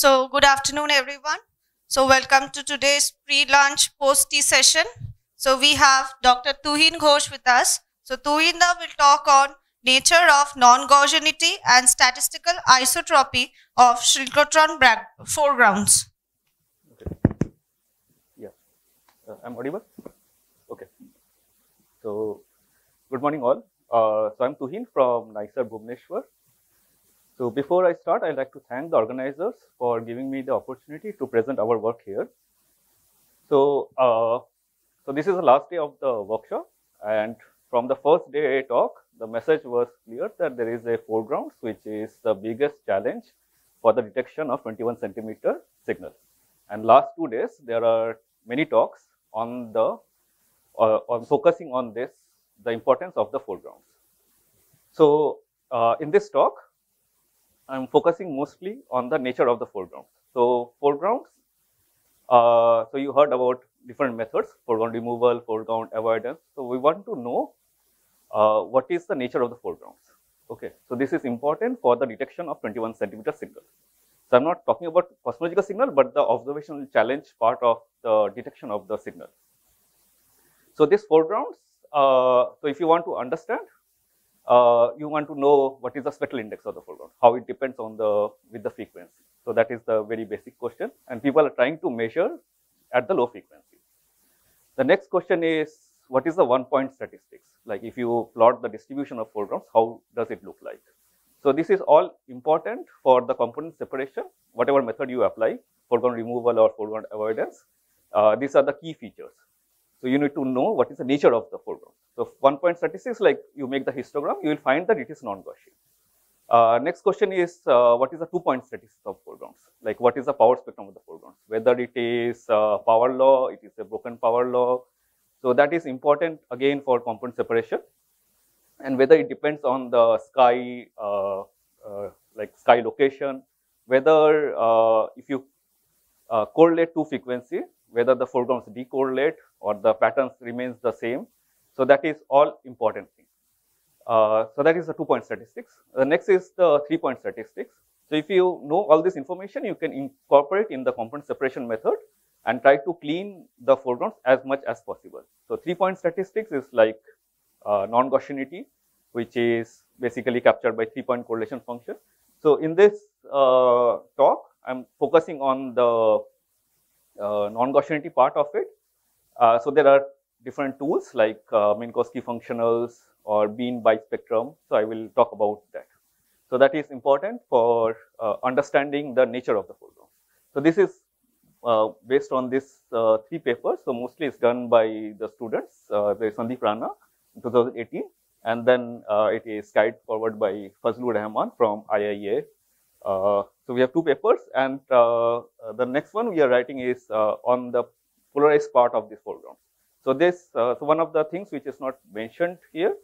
So good afternoon, everyone. So welcome to today's pre-lunch post-tea session. So we have Dr. Tuhin Ghosh with us. So Tuhin will talk on nature of non-Gaussianity and statistical isotropy of synchrotron foregrounds. Okay. Yeah, I'm audible. Okay. So, good morning, all. So I'm Tuhin from NICER Bhubaneswar. So before I start, I'd like to thank the organizers for giving me the opportunity to present our work here. So, so this is the last day of the workshop, and from the first day talk, the message was clear that there is a foregrounds, which is the biggest challenge for the detection of 21 centimeter signal. And last 2 days, there are many talks on the on focusing on this, the importance of the foregrounds. So in this talk, I'm focusing mostly on the nature of the foregrounds. So foregrounds, so you heard about different methods, foreground removal, foreground avoidance. So we want to know what is the nature of the foregrounds. Okay, so this is important for the detection of 21 centimeter signal. So I'm not talking about cosmological signal, but the observational challenge part of the detection of the signal. So this foregrounds, so if you want to understand, you want to know what is the spectral index of the foreground, how it depends on with the frequency. So that is the very basic question, and people are trying to measure at the low frequency. The next question is, what is the 1-point statistics? Like if you plot the distribution of foregrounds, how does it look like? So this is all important for the component separation, whatever method you apply, foreground removal or foreground avoidance. These are the key features. So you need to know what is the nature of the foreground. So 1-point statistics, like you make the histogram, you will find that it is non-Gaussian. Next question is, what is the 2-point statistics of foregrounds? Like what is the power spectrum of the foregrounds? Whether it is power law, it is a broken power law. So that is important again for component separation. And whether it depends on the sky, like sky location, whether if you correlate to frequency, whether the foregrounds decorrelate or the patterns remains the same. So that is all important thing. So that is the 2-point statistics. The next is the 3-point statistics. So if you know all this information, you can incorporate in the component separation method and try to clean the foregrounds as much as possible. So 3-point statistics is like non-Gaussianity, which is basically captured by 3-point correlation function. So in this talk, I'm focusing on the non-Gaussianity part of it. So there are different tools like Minkowski functionals or Bean bispectrum. So I will talk about that. So that is important for understanding the nature of the foreground. So this is based on these 3 papers. So mostly it's done by the students. There is Sandeep Rana in 2018, and then it is carried forward by Fazlur Rahman from IIA. So we have 2 papers, and the next one we are writing is on the polarized part of this foreground. So this, so one of the things which is not mentioned here.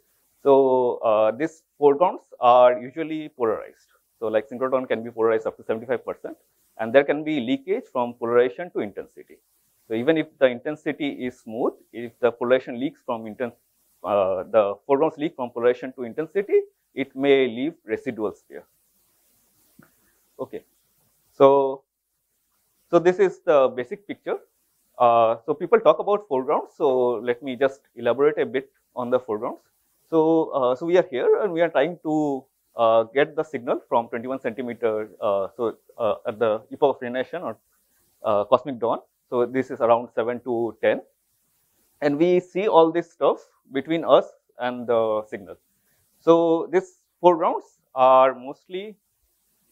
So these foregrounds are usually polarized. So like synchrotron can be polarized up to 75%, and there can be leakage from polarization to intensity. So even if the intensity is smooth, if the polarization leaks from the foregrounds leak from polarization to intensity, it may leave residuals there. Okay, so this is the basic picture. So people talk about foregrounds. So let me just elaborate a bit on the foregrounds. So so we are here and we are trying to get the signal from 21 centimeter. At the epoch of radiation or cosmic dawn. So this is around 7 to 10, and we see all this stuff between us and the signal. So these foregrounds are mostly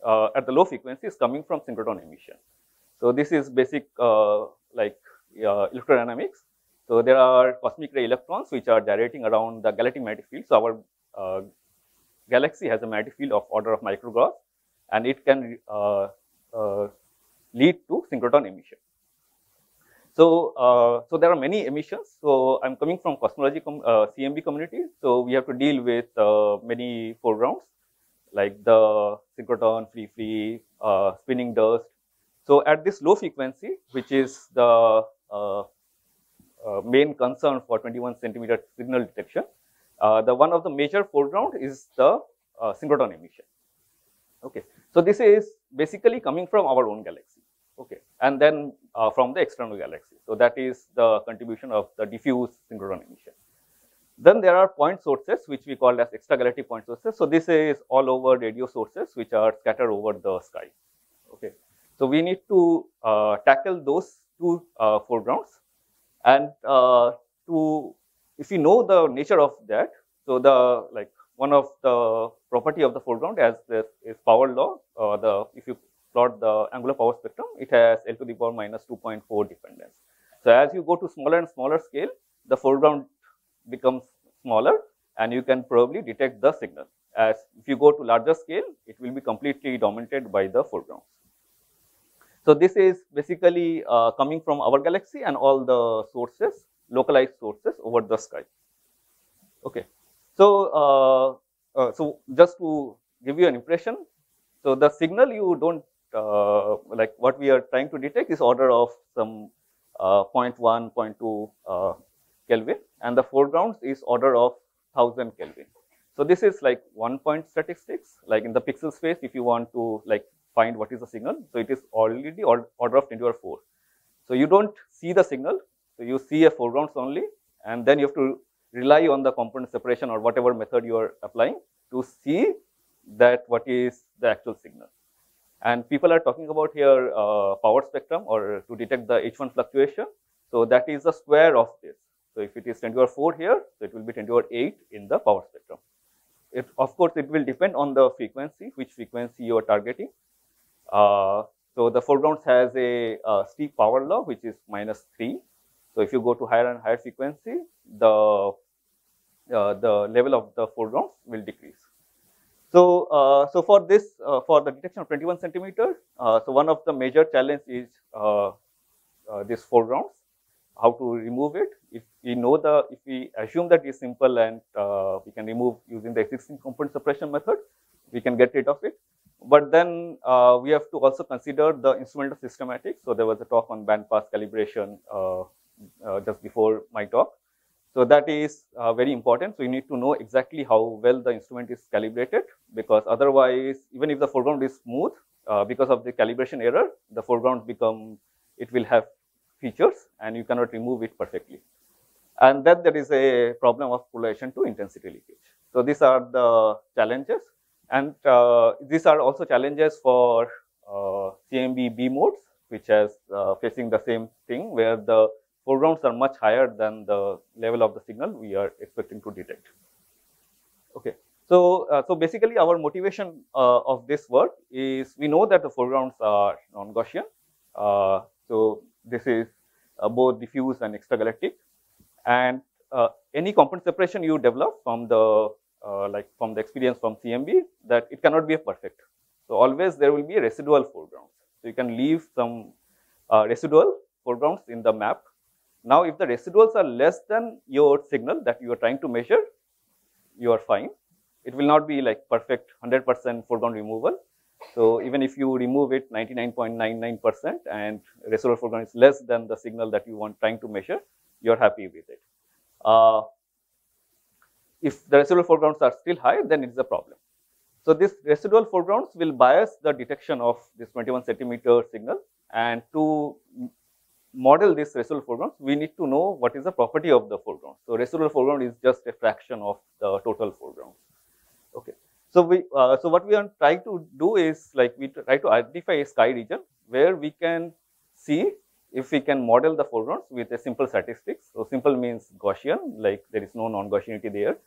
at the low frequencies coming from synchrotron emission. So this is basic like electrodynamics. So there are cosmic ray electrons which are gyrating around the galactic magnetic field. So our galaxy has a magnetic field of order of microgauss, and it can lead to synchrotron emission. So so there are many emissions. So I'm coming from cosmology CMB community. So we have to deal with many foregrounds like the synchrotron, free, spinning dust. So at this low frequency, which is the main concern for 21 centimeter signal detection, the one of the major foreground is the synchrotron emission. Okay, so this is basically coming from our own galaxy, okay, and then from the external galaxy. So that is the contribution of the diffuse synchrotron emission. Then there are point sources, which we call as extragalactic point sources. So this is all over radio sources, which are scattered over the sky. Okay, so we need to tackle those two foregrounds, and if you know the nature of that, so the one of the property of the foreground as this is power law. If you plot the angular power spectrum, it has L to the power minus 2.4 dependence. So as you go to smaller and smaller scale, the foreground becomes smaller, and you can probably detect the signal. As if you go to larger scale, it will be completely dominated by the foregrounds. So this is basically coming from our galaxy and all the sources, localized sources over the sky. Okay, so so just to give you an impression, so the signal you don't like what we are trying to detect is order of some 0.1, 0.2 Kelvin, and the foregrounds is order of 1000 Kelvin. So this is like 1-point statistics. Like in the pixel space, if you want to find what is the signal, so it is already order of 10 to the power 4. So you don't see the signal, so you see a foregrounds only, and then you have to rely on the component separation or whatever method you are applying to see that what is the actual signal. And people are talking about here power spectrum, or to detect the H1 fluctuation. So that is the square of this. So if it is 10 to the power 4 here, so it will be 10 to the power 8 in the power spectrum. Of course, it will depend on the frequency, which frequency you are targeting. So the foregrounds has a steep power law, which is -3. So if you go to higher and higher frequency, the level of the foregrounds will decrease. So, so for this, for the detection of 21 centimeter, so one of the major challenge is this foregrounds, how to remove it. If we assume that is simple and we can remove using the existing component suppression method, we can get rid of it. But then we have to also consider the instrumental systematics. So there was a talk on bandpass calibration just before my talk. So that is very important. So you need to know exactly how well the instrument is calibrated, because otherwise, even if the foreground is smooth, because of the calibration error, the foreground it will have features and you cannot remove it perfectly. And then there is a problem of polarization to intensity leakage. So these are the challenges, and these are also challenges for CMB B modes, which is facing the same thing, where the foregrounds are much higher than the level of the signal we are expecting to detect. Okay, so so basically our motivation of this work is, we know that the foregrounds are non-Gaussian. So this is both diffuse and extragalactic, and any component separation you develop from the from the experience from CMB, that it cannot be perfect. So always there will be a residual foreground. So you can leave some residual foregrounds in the map. Now, if the residuals are less than your signal that you are trying to measure, you are fine. It will not be like perfect 100% foreground removal. So even if you remove it 99.99% and residual foreground is less than the signal that you want trying to measure, you are happy with it. If the residual foregrounds are still high, then it is a problem. So this residual foregrounds will bias the detection of this 21 centimeter signal, and to model this residual foreground, we need to know what is the property of the foreground. So residual foreground is just a fraction of the total foreground. Okay. So so what we are trying to do is, we try to identify a sky region where we can see if we can model the foregrounds with a simple statistics. So simple means Gaussian, like there is no non-Gaussianity there.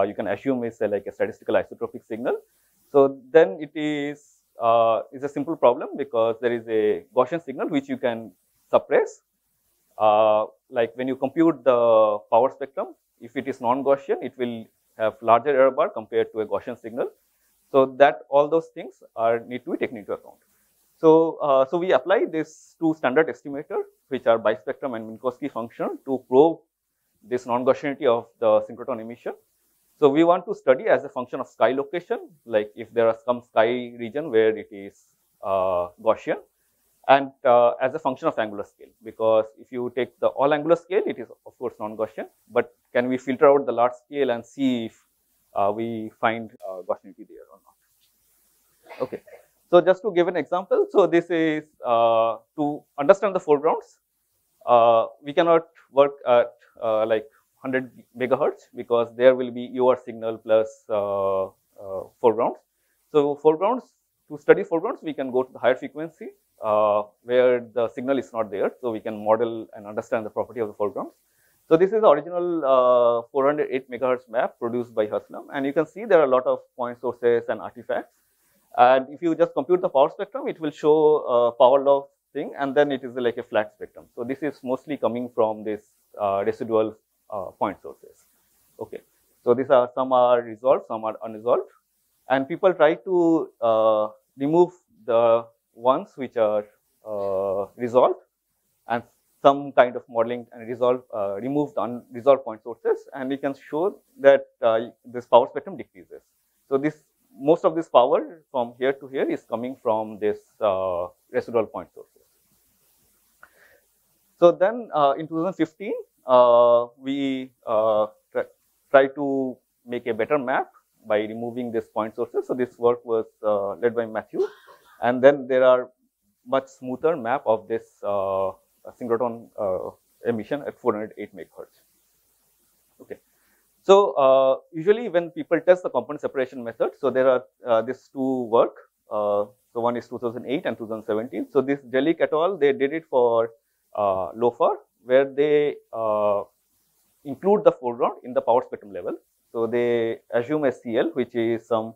You can assume it's a statistical isotropic signal. So then it is a simple problem, because there is a Gaussian signal which you can suppress. Like when you compute the power spectrum, if it is non-Gaussian, it will have larger error bar compared to a Gaussian signal. So that all those things need to be taken into account. So, so we apply these two standard estimator, which are bispectrum and Minkowski function, to probe this non-Gaussianity of the synchrotron emission. So we want to study as a function of sky location, like if there are some sky region where it is Gaussian, and as a function of angular scale, because if you take the all angular scale, it is of course non-Gaussian, but can we filter out the large scale and see if we find Gaussianity there or not? Okay. So just to give an example, so this is to understand the foregrounds. We cannot work at like 100 megahertz because there will be UR signal plus foregrounds. So foregrounds, to study foregrounds, we can go to the higher frequency where the signal is not there. So we can model and understand the property of the foregrounds. So this is the original 408 megahertz map produced by Haslam, and you can see there are a lot of point sources and artifacts. And if you just compute the power spectrum, it will show power law thing, and then it is like a flat spectrum. So this is mostly coming from this residual point sources. Okay, so these are, some are resolved, some are unresolved, and people try to remove the ones which are resolved, and some kind of modeling and remove the unresolved point sources, and we can show that this power spectrum decreases. So this, most of this power from here to here is coming from this residual point sources. So then in 2015, we try to make a better map by removing this point sources. So this work was led by Matthew, and then there are much smoother map of this synchrotron emission at 408 megahertz. Okay. So usually when people test the component separation method, so there are these two work. So one is 2008 and 2017. So this Delic et al. They did it for LOFAR, where they include the foreground in the power spectrum level. So they assume a CL, which is some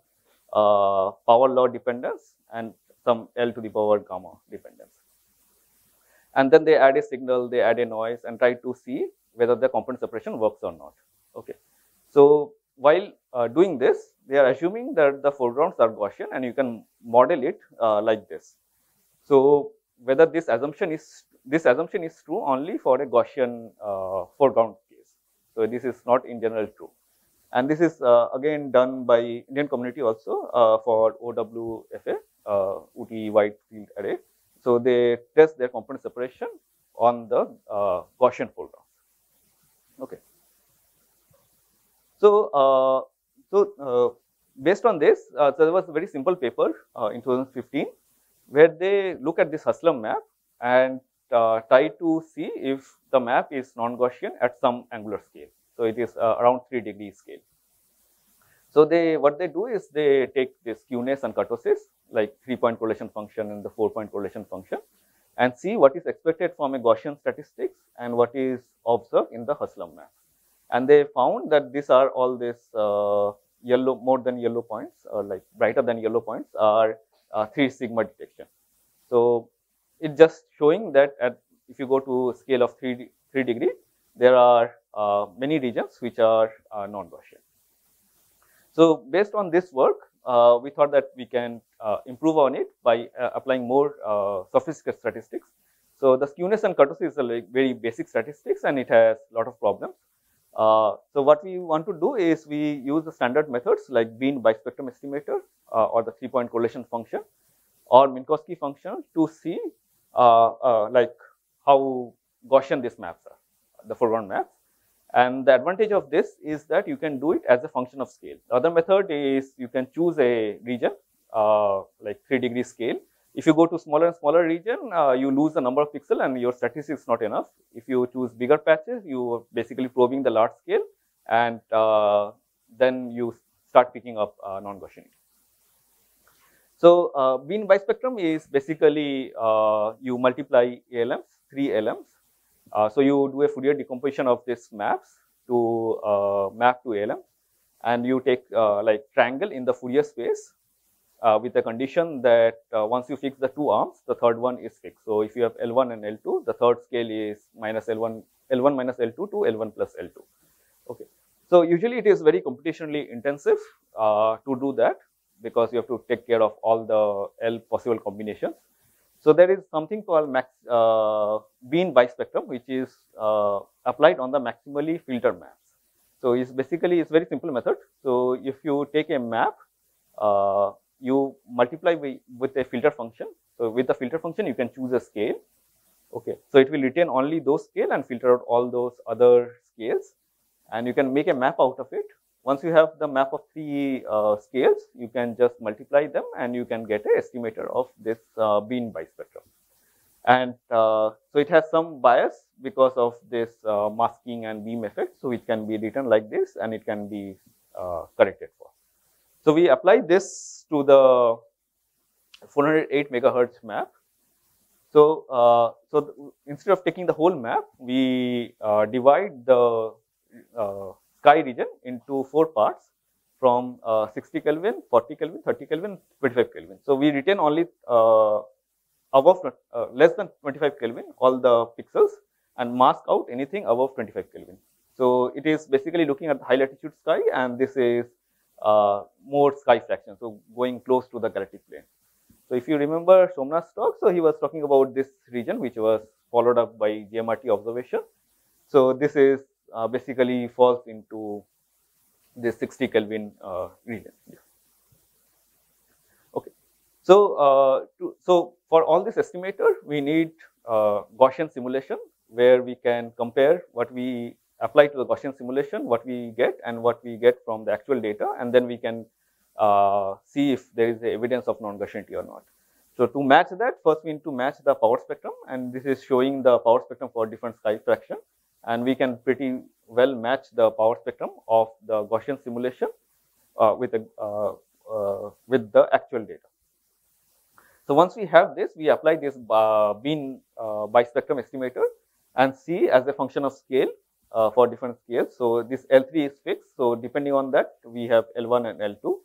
power law dependence and some L to the power gamma dependence. And then they add a signal, they add a noise, and try to see whether the component separation works or not. Okay. So while doing this, they are assuming that the foregrounds are Gaussian, and you can model it like this. So whether this assumption is true only for a Gaussian foreground case. So this is not in general true. And this is again done by Indian community also for OWFA, UT wide field array. So they test their component separation on the Gaussian foregrounds. Okay. So based on this, so there was a very simple paper in 2015 where they look at this Haslam map and try to see if the map is non-Gaussian at some angular scale. So it is around 3-degree scale. So what they do is they take this skewness and kurtosis, like 3-point correlation function and the 4-point correlation function, and see what is expected from a Gaussian statistics and what is observed in the Haslam map. And they found that these are all this yellow, more than yellow points, or like brighter than yellow points are 3 sigma detection. So it's just showing that if you go to scale of 3 degree, there are many regions which are non-Gaussian. So based on this work, we thought that we can improve on it by applying more sophisticated statistics. So the skewness and kurtosis is a like very basic statistics, and it has a lot of problems. So what we want to do is we use the standard methods like Bean bispectrum estimator or the 3-point correlation function or Minkowski function to see like how Gaussian these maps are, the foreground maps. And the advantage of this is that you can do it as a function of scale. The other method is you can choose a region like 3-degree scale. If you go to smaller and smaller region, you lose the number of pixels and your statistics is not enough. If you choose bigger patches, you are basically probing the large scale, and then you start picking up non-Gaussianity. So Bean bispectrum is basically you multiply ALMs, 3 ALMs. So you do a Fourier decomposition of these maps to map to ALM, and you take like triangle in the Fourier space with the condition that once you fix the 2 arms, the third one is fixed. So if you have L1 and L2, the third scale is minus L1 minus L2 to L1 plus L2. Okay. So usually it is very computationally intensive to do that because you have to take care of all the L possible combinations. So there is something called Bean bispectrum, which is applied on the maximally filtered maps. So it's basically it's very simple method. So if you take a map, you multiply with a filter function. So with the filter function, you can choose a scale. Okay, so it will retain only those scale and filter out all those other scales, and you can make a map out of it. once you have the map of 3 scales, you can just multiply them and you can get an estimator of this beam bispectrum. And so it has some bias because of this masking and beam effect. So it can be written like this and it can be corrected for. So we apply this to the 408 megahertz map. So, instead of taking the whole map, we divide the sky region into 4 parts from 60 Kelvin, 40 Kelvin, 30 Kelvin, 25 Kelvin. So we retain only above less than 25 Kelvin all the pixels and mask out anything above 25 Kelvin. So it is basically looking at the high latitude sky, and this is more sky fraction, so going close to the galactic plane. So if you remember Somnath's talk, so he was talking about this region which was followed up by GMRT observation. So this is basically falls into this 60 Kelvin region. Yeah. Okay. So so for all this estimator, we need Gaussian simulation where we can compare what we apply to the Gaussian simulation, what we get and what we get from the actual data, and then we can see if there is evidence of non-Gaussianity or not. So to match that, first we need to match the power spectrum, and this is showing the power spectrum for different sky fraction, and we can pretty well match the power spectrum of the Gaussian simulation with the actual data. So once we have this, we apply this beam bispectrum estimator and see as a function of scale for different scales. So this L3 is fixed. So depending on that, we have L1 and L2.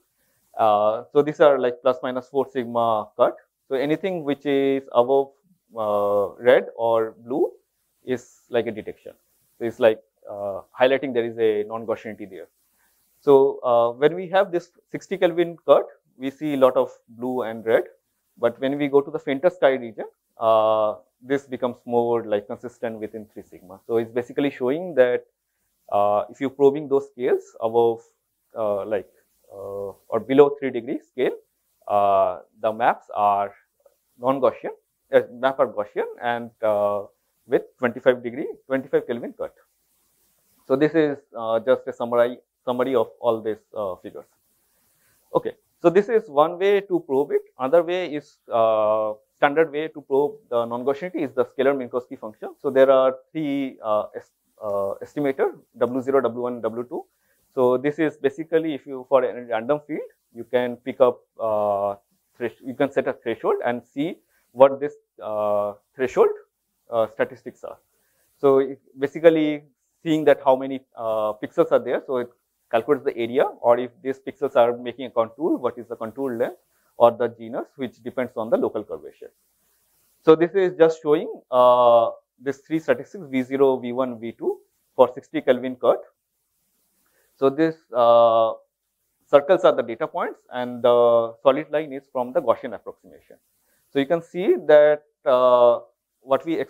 So these are like plus minus 4 sigma cut. So anything which is above red or blue is like a detection. So it's like highlighting there is a non-Gaussianity there. So when we have this 60 Kelvin cut, we see a lot of blue and red. But when we go to the fainter sky region, this becomes more like consistent within 3 sigma. So it's basically showing that if you're probing those scales above or below 3 degree scale, the maps are non-Gaussian, map are Gaussian and with 25 Kelvin cut. So this is just a summary of all these figures. Okay, so this is one way to probe it. Another way is standard way to probe the non-Gaussianity is the scalar Minkowski function. So there are 3 estimator W0, W1, W2. So this is basically if you for a random field, you can pick up you can set a threshold and see what this threshold statistics are. So it basically seeing that how many pixels are there. So it calculates the area, or if these pixels are making a contour, what is the contour length, or the genus, which depends on the local curvature. So this is just showing these 3 statistics V0, V1, V2 for 60 Kelvin cut. So this circles are the data points and the solid line is from the Gaussian approximation. So you can see that what we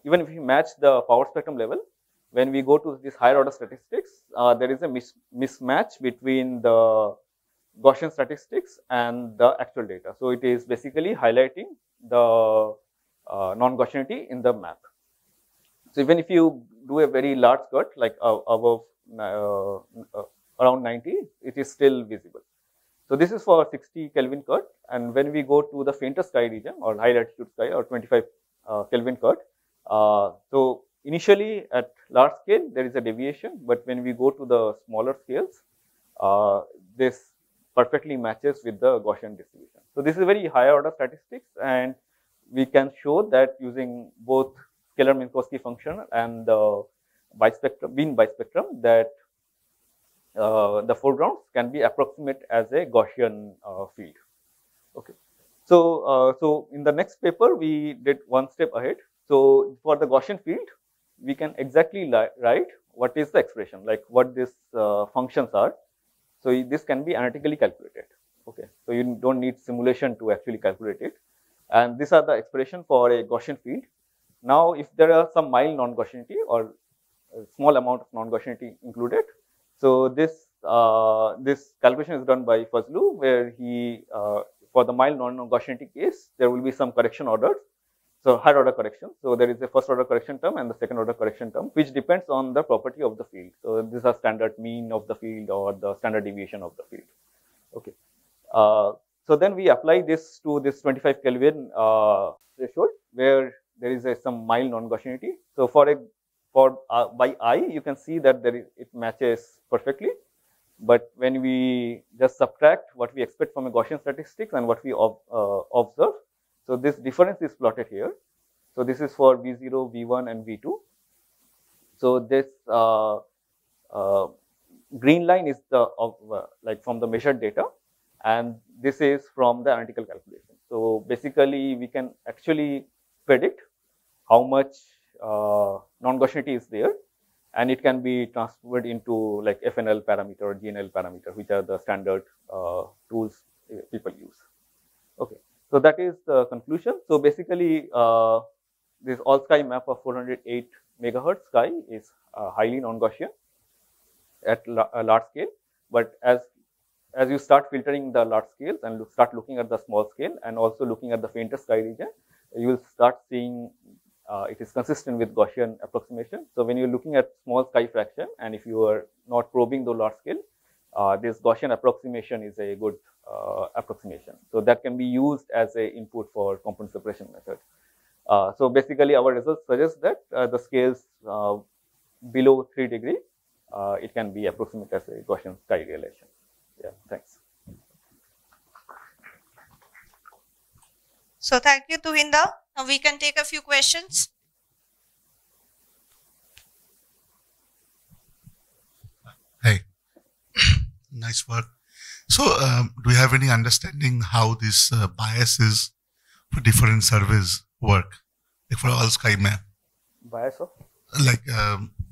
even if we match the power spectrum level, when we go to this higher order statistics, there is a mismatch between the Gaussian statistics and the actual data. So it is basically highlighting the non-Gaussianity in the map. So even if you do a very large cut like above around 90, it is still visible. So this is for 60 Kelvin cut, and when we go to the fainter sky region or high latitude sky or 25 Kelvin cut, so initially at large scale there is a deviation, but when we go to the smaller scales, this perfectly matches with the Gaussian distribution. So this is very high order statistics, and we can show that using both scalar Minkowski function and the beam bispectrum that the foregrounds can be approximate as a Gaussian field. Okay. So, so in the next paper we did one step ahead. So for the Gaussian field, we can exactly write what is the expression, like what these functions are. So this can be analytically calculated. Okay. So you don't need simulation to actually calculate it. And these are the expression for a Gaussian field. Now, if there are some mild non-Gaussianity or a small amount of non-Gaussianity included, so this this calculation is done by Fazlou, where he for the mild non-Gaussianity case, there will be some correction orders. So higher order correction. So there is a first order correction term and the second order correction term, which depends on the property of the field. So these are standard mean of the field or the standard deviation of the field. Okay. So then we apply this to this 25 Kelvin threshold where there is some mild non-Gaussianity. So by eye you can see that it matches perfectly. But when we just subtract what we expect from a Gaussian statistics and what we observe, so this difference is plotted here. So this is for V0, V1 and V2. So this green line is the like from the measured data, and this is from the analytical calculation. So basically we can actually predict how much non-Gaussianity is there, and it can be transferred into like FNL parameter or GNL parameter, which are the standard tools people use. Okay, so that is the conclusion. So basically, this all sky map of 408 megahertz sky is highly non-Gaussian at a large scale. But as you start filtering the large scales and start looking at the small scale and also looking at the fainter sky region, you will start seeing it is consistent with Gaussian approximation. So when you're looking at small sky fraction, and if you are not probing the large scale, this Gaussian approximation is a good approximation. So that can be used as a input for component separation method. So basically our results suggest that the scales below 3 degree, it can be approximated as a Gaussian sky relation. Yeah, thanks. So thank you, Tuhinda. Now we can take a few questions. Hey, nice work. So do you have any understanding how these biases for different surveys work, like for all sky map? Bias of? Like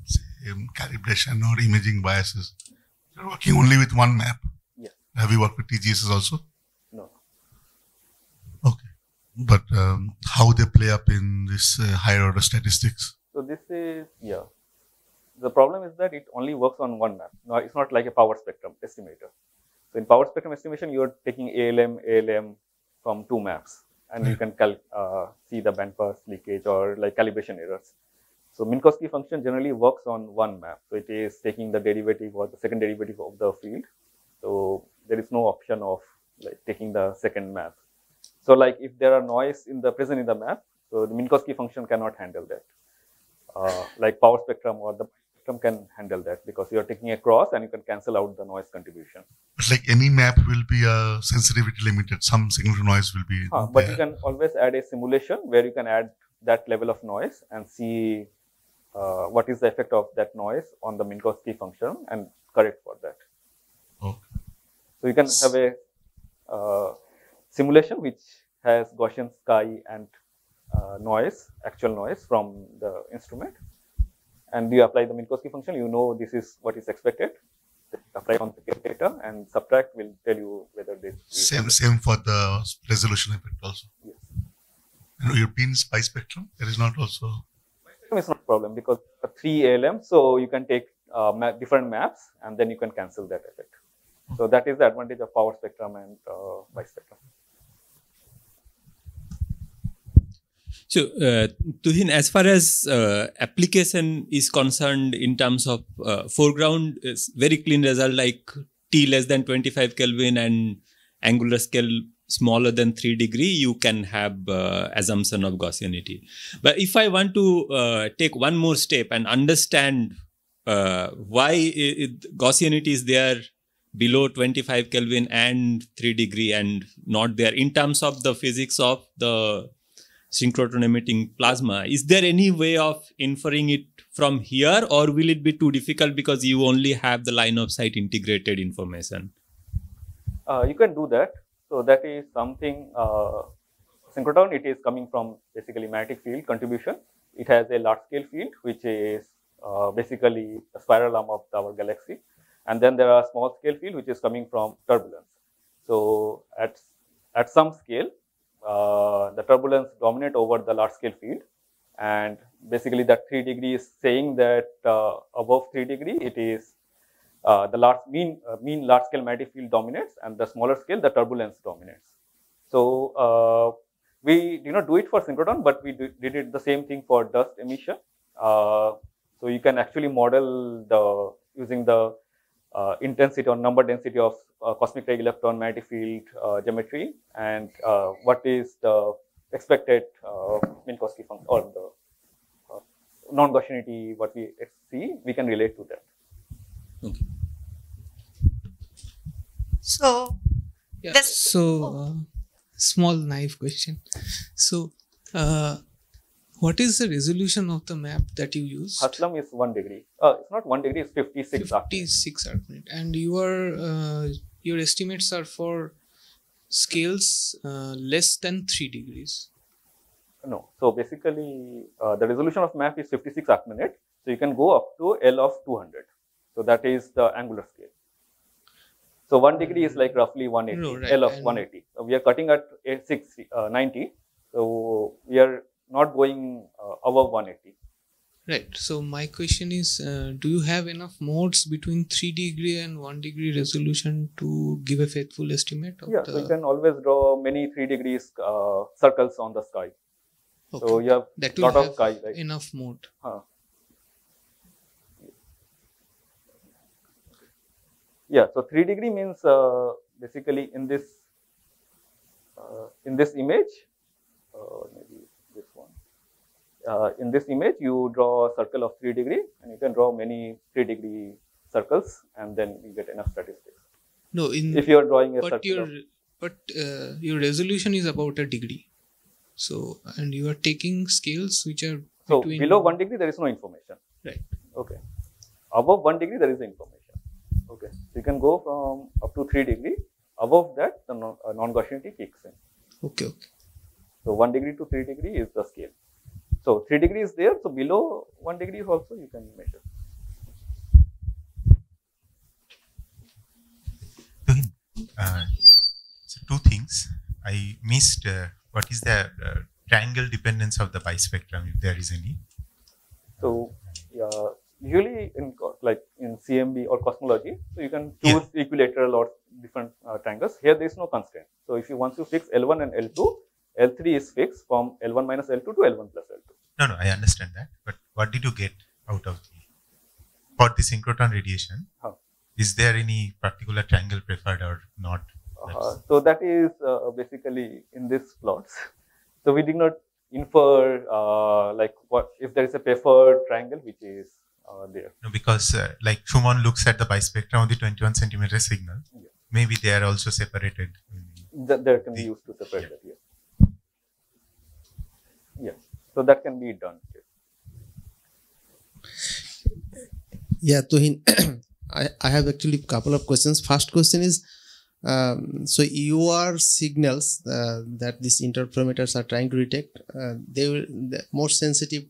say, calibration or imaging biases. You're working only with one map. Yes. Have you worked with TGSs also? No. Okay. But how they play up in this higher order statistics? So this is, yeah. The problem is that it only works on one map. No, it's not like a power spectrum estimator. So in power spectrum estimation, you are taking ALM from 2 maps, and you can see the bandpass leakage or like calibration errors. So Minkowski function generally works on one map. So it is taking the derivative or the second derivative of the field. So there is no option of like taking the second map. So like if there are noise present in the map, so the Minkowski function cannot handle that. Like power spectrum or the spectrum can handle that because you are taking a cross and you can cancel out the noise contribution. But like any map will be sensitivity limited. Some signal noise will be but you can always add a simulation where you can add that level of noise and see what is the effect of that noise on the Minkowski function and correct for that. Okay. So you can have a simulation which has Gaussian sky and actual noise from the instrument, and you apply the Minkowski function. You know this is what is expected. Apply on the data and subtract will tell you whether this same for the resolution effect also. Yes. And European spy spectrum, there is not also. Spectrum is not a problem because 3 ALM, so you can take different maps and then you can cancel that effect. So that is the advantage of power spectrum and bispectrum. So, Tuhin, as far as application is concerned in terms of foreground, it's very clean result like T less than 25 Kelvin and angular scale smaller than 3 degree, you can have assumption of Gaussianity. But if I want to take one more step and understand why Gaussianity is there below 25 Kelvin and 3 degree and not there in terms of the physics of the synchrotron emitting plasma, is there any way of inferring it from here, or will it be too difficult because you only have the line of sight integrated information? You can do that. So that is something, synchrotron, it is coming from basically magnetic field contribution. It has a large scale field, which is basically a spiral arm of our galaxy. And then there are small scale field, which is coming from turbulence. So at some scale, the turbulence dominate over the large scale field, and basically that 3 degree is saying that above 3 degree it is the mean large scale magnetic field dominates, and the smaller scale the turbulence dominates. So We did not do it for synchrotron, but we did it the same thing for dust emission. So you can actually model using the intensity or number density of cosmic ray electron magnetic field geometry, and what is the expected Minkowski function or the non-Gaussianity what we see, we can relate to that. Okay. So, Yeah. this, So, small naive question. So, what is the resolution of the map that you used? Haslam is 1 degree. It's not 1 degree, it's 56 arcminute. 56 arcminute. And your estimates are for scales less than 3 degrees. No. So basically, the resolution of map is 56 arcminute. So you can go up to L of 200. So that is the angular scale. So 1 degree is like roughly 180, No, right. L of And 180. So we are cutting at 90. So we are not going above 180. Right. So my question is, do you have enough modes between 3 degree and 1 degree resolution to give a faithful estimate of Yeah, the... so you can always draw many 3 degrees circles on the sky. Okay. So you have That a will lot of have sky. Right? enough mode. Yeah, so 3 degree means basically in this image, maybe this one. In this image, you draw a circle of 3 degree, and you can draw many 3 degree circles, and then you get enough statistics. No, If you are drawing a but circle, your resolution is about a degree. So, and you are taking scales which are so between... below 1 degree there is no information. Right. Okay. Above 1 degree there is information. Okay. So you can go from up to 3 degree. Above that, the non-Gaussianity kicks in. Okay. Okay. So 1 degree to 3 degree is the scale. So 3 degree is there. So below 1 degree also you can measure. Tuhin, so two things. I missed what is the triangle dependence of the bispectrum, if there is any. So usually in CMB or cosmology, so you can choose equilateral or different triangles. Here there is no constraint. So if you want to fix L1 and L2, L3 is fixed from L1 minus L2 to L1 plus L2. No, I understand that. But what did you get out of for the synchrotron radiation? Is there any particular triangle preferred or not? So that is basically in this plots. So we did not infer like what if there is a preferred triangle which is there. No, because like Schumann looks at the bispectrum of the 21 centimeter signal. Yeah. Maybe they are also separated. There can be used to separate that. Yes. Yes. So that can be done. Yes. Yeah, Tuhin, I have actually a couple of questions. First question is, so your signals that these interferometers are trying to detect, they will more sensitive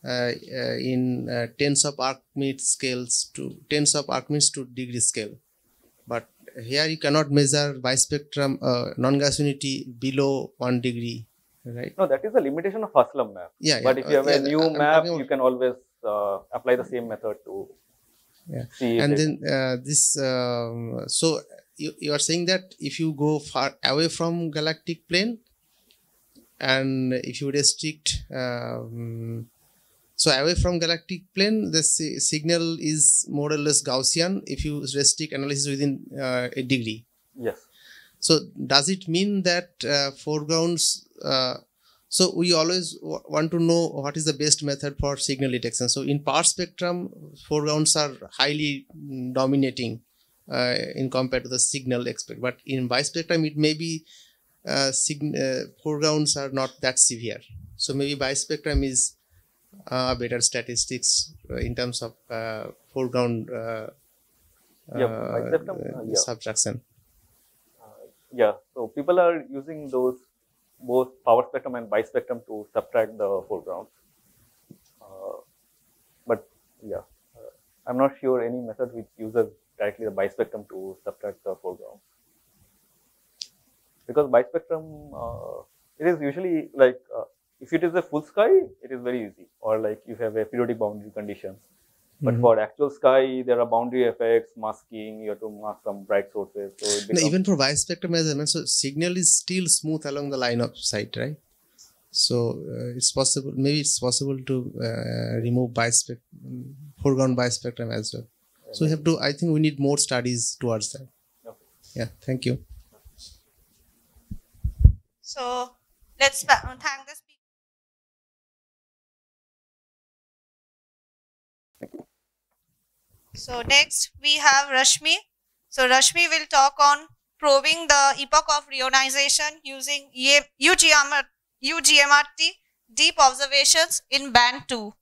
in tens of arcminute scales to tens of arcminutes to degree scale. But here you cannot measure bispectrum non-Gaussianity below 1 degree, right? No, that is a limitation of Haslam map. Yeah, but if you have a new I'm map, you can always apply the same method to see. And then so you are saying that if you go far away from galactic plane and if you restrict so away from galactic plane, the signal is more or less Gaussian if you restrict analysis within a degree. Yes. So does it mean that foregrounds, so we always want to know what is the best method for signal detection. So in power spectrum, foregrounds are highly dominating in compared to the signal expect. But in bispectrum, it may be foregrounds are not that severe. So maybe bispectrum is better statistics in terms of foreground subtraction. Yeah, so people are using those both power spectrum and bispectrum to subtract the foregrounds. But yeah, I'm not sure any method which uses directly the bispectrum to subtract the foregrounds. Because bispectrum, it is usually like, if it is a full sky, it is very easy. Or like you have a periodic boundary conditions. But for actual sky, there are boundary effects, masking, you have to mask some bright sources. So it No, becomes, even for bispectrum measurement, so signal is still smooth along the line of sight, right? So it's possible, maybe it's possible to remove foreground bispectrum as well. So we have to, I think we need more studies towards that. Okay. Yeah, thank you. So let's thank the speaker. So next we have Rashmi. So Rashmi will talk on probing the epoch of reionization using UGMRT deep observations in band 2.